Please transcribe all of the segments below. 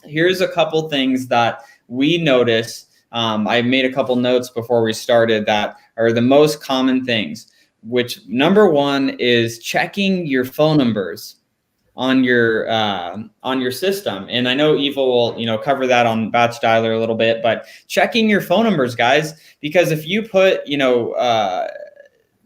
here's a couple things that we notice. I made a couple notes before we started that are the most common things, which number one is checking your phone numbers on your system. And I know Ivo will, cover that on BatchDialer a little bit, but checking your phone numbers, guys, because if you put,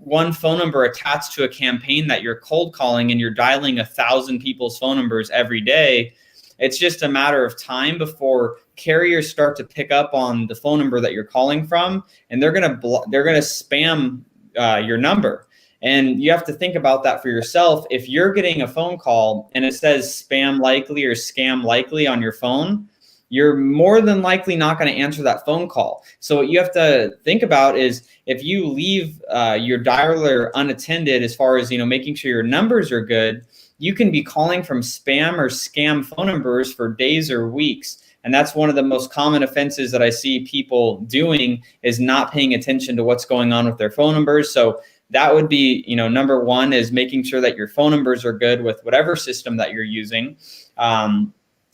one phone number attached to a campaign that you're cold calling and you're dialing 1,000 people's phone numbers every day, it's just a matter of time before carriers start to pick up on the phone number that you're calling from, and they're gonna spam your number. And you have to think about that for yourself. If you're getting a phone call and it says spam likely or scam likely on your phone, you're more than likely not going to answer that phone call. So what you have to think about is if you leave your dialer unattended, as far as making sure your numbers are good, you can be calling from spam or scam phone numbers for days or weeks. And that's one of the most common offenses that I see people doing, is not paying attention to what's going on with their phone numbers. So that would be, number one, is making sure that your phone numbers are good with whatever system that you're using.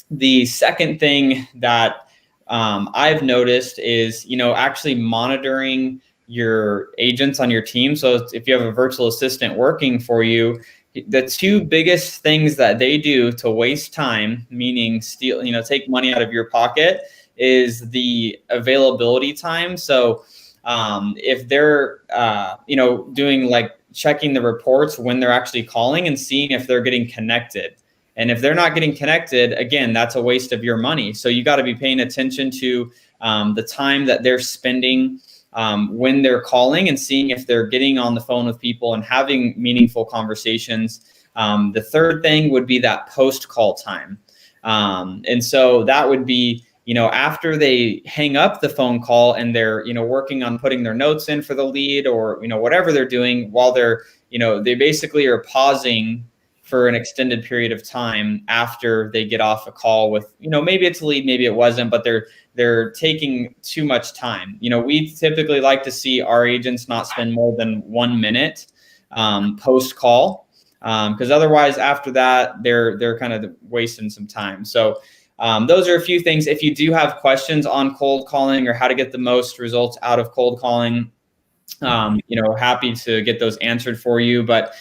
The second thing that I've noticed is, actually monitoring your agents on your team. So if you have a virtual assistant working for you, the two biggest things that they do to waste time, meaning steal, take money out of your pocket, is the availability time. So if they're, doing like checking the reports when they're actually calling and seeing if they're getting connected. And if they're not getting connected, again, that's a waste of your money. So you got to be paying attention to the time that they're spending when they're calling, and seeing if they're getting on the phone with people and having meaningful conversations. The third thing would be that post-call time. And so that would be, after they hang up the phone call and they're, working on putting their notes in for the lead, or, whatever they're doing while they're, they basically are pausing for an extended period of time after they get off a call with, maybe it's a lead, maybe it wasn't, but they're taking too much time. We typically like to see our agents not spend more than 1 minute post call, because otherwise after that they're kind of wasting some time. So those are a few things. If you do have questions on cold calling or how to get the most results out of cold calling, happy to get those answered for you. But